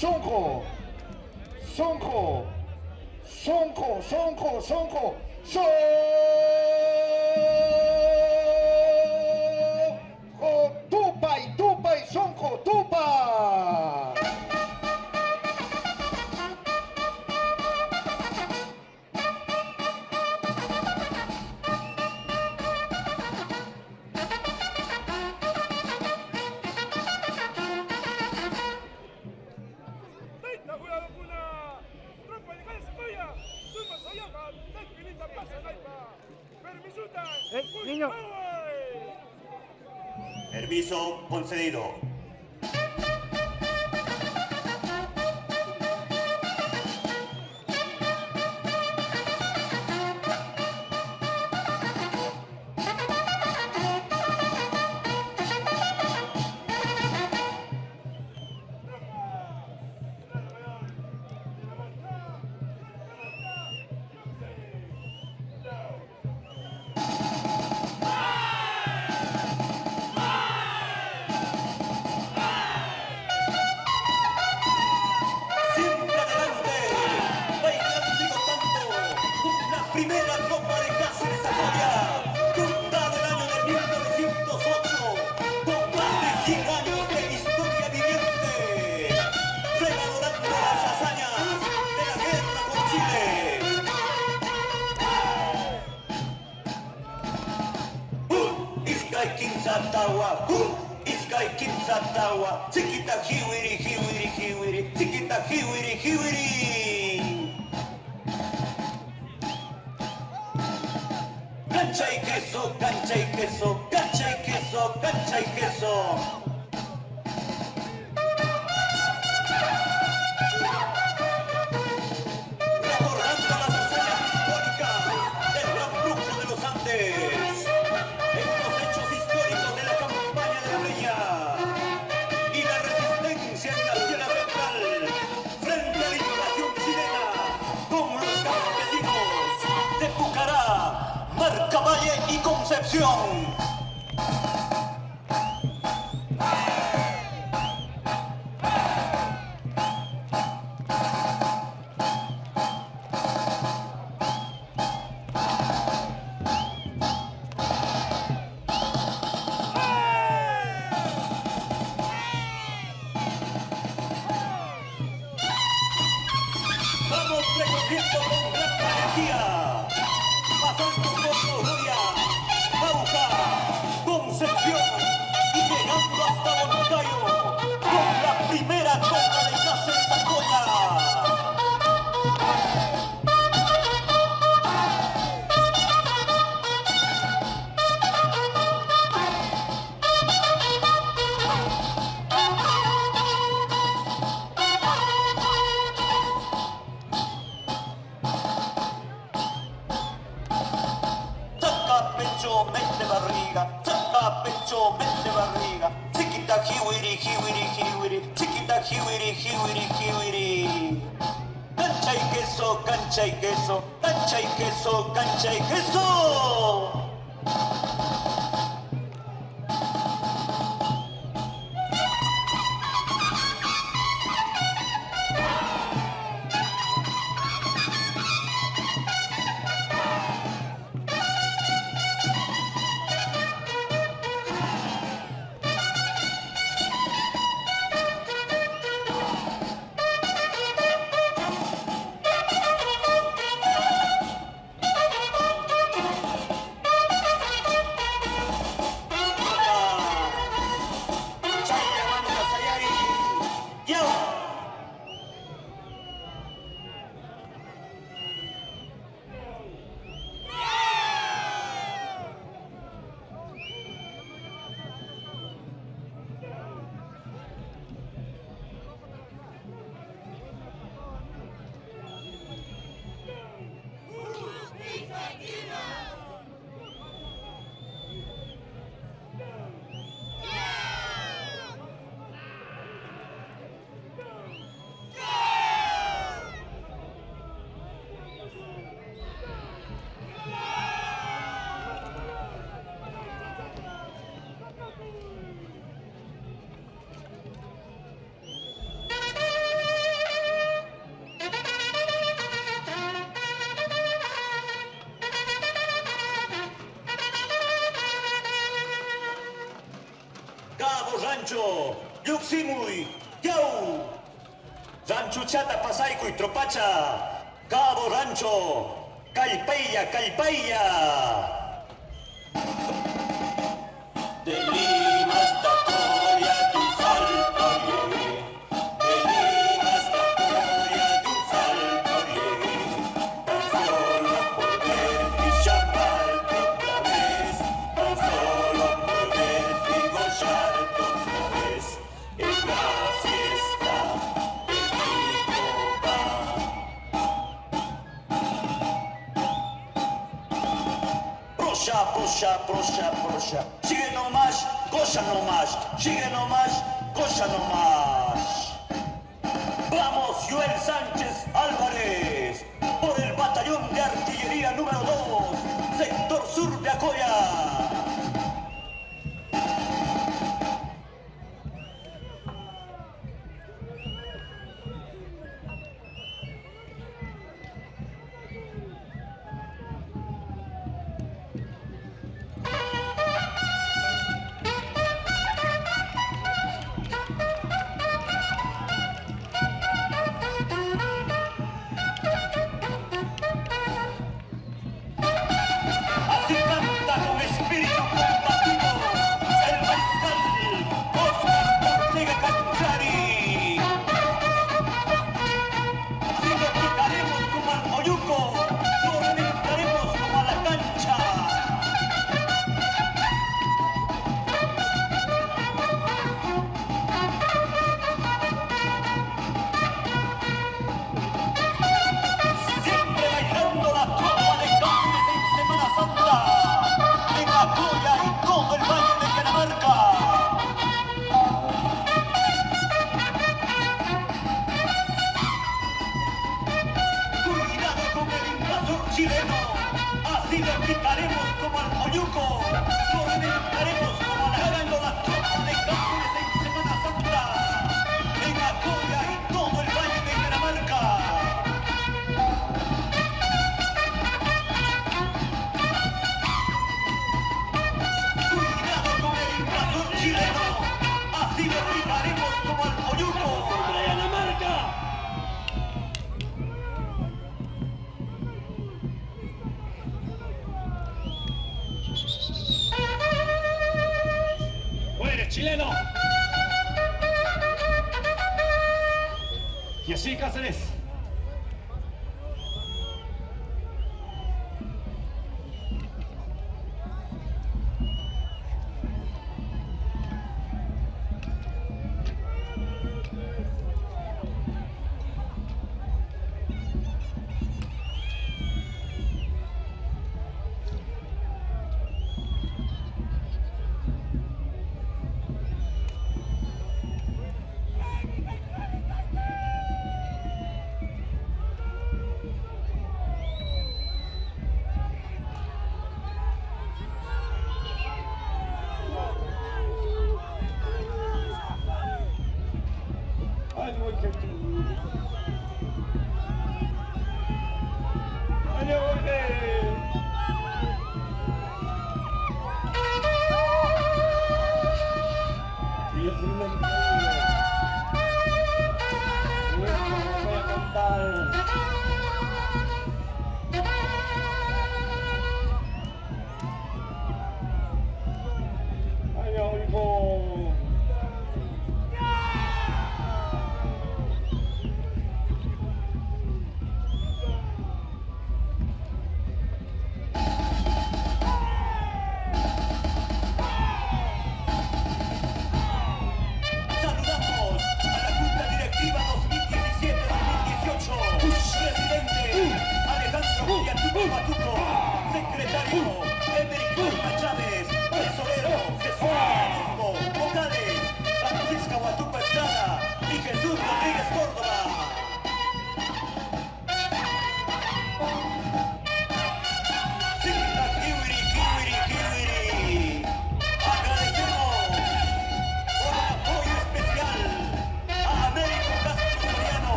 Sonko, Sonko, Sonko, Sonko, Sonko, Sonko, Tupai, Tupai, Sonko, Tupa. Niño. Permiso concedido. Primera Copa de Cáceres Sajonia, fundada el año de 1908, con más de 100 años de historia viviente, revalorando las hazañas de la guerra con Chile. Iskay Kinsatawa, Iskay Kinsatawa, chiquita hiwiri, hiwiri, hiwiri, chiquita hiwiri, hiwiri. Cancha y queso, cancha y queso, cancha y queso, cancha y queso. Recordando las hazañas históricas del gran brujo de los Andes, en los hechos históricos de la campaña de la Breña y la resistencia en la Sierra Central frente a la invasión chilena con los campesinos de Pucará, Marcavalle y Concepción. Vamos recorriendo con gran valentía, pasando por Lozoya, Jauja, Concepción y llegando hasta Moncayo con la primera Copa de Cáceres Sajonia. Saca pecho, mete barriga, saca pecho, mete barriga. Chiquita hiwiri, hiwiri, hiwiri, chiquita hiwiri, hiwiri, hiwiri. Cancha y queso, cancha y queso, cancha y queso, cancha y queso. Rancho, Yuximui, Yau. Rancho Chata, Pasaico y Tropacha, Cabo Rancho, Calpeya, Calpeya. De Lima hasta Coria, de un salto llegué. De Lima hasta Coria, de un salto llegué. Tan solo por verte y llamarte otra vez. Tan solo por verte y gollarte otra vez. En la fiesta de mi copa. Procha. Sigue nomás, goza nomás. Sigue nomás, goza nomás. Vamos, Joel Sánchez Álvarez, por el batallón de artillería número 2, sector sur de Acoya. Así canta con espíritu combativo el mariscal Oscar Ortega Cachari. Si lo picaremos como al oyuco, lo reventaremos como a la cancha. Siempre bailando la tropa de Cáceres en Semana Santa, en Acoya y todo el valle de Canamarca. Cuidado con el invasor chileno, así lo picaremos como al oyuco, lo reventaremos como a la ganando la tropa de Cáceres en Semana Santa, en Acoya y todo el valle de Canamarca. Cuidado con el invasor chileno, así lo picaremos como al oyuco. ¡Muere, chileno! Y así, Cáceres.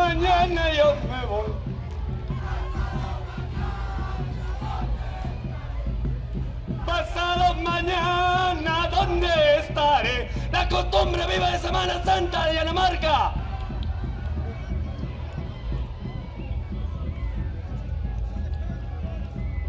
mañana yo me voy. Pasado mañana, ¿dónde estaré? La costumbre viva de Semana Santa de Dinamarca.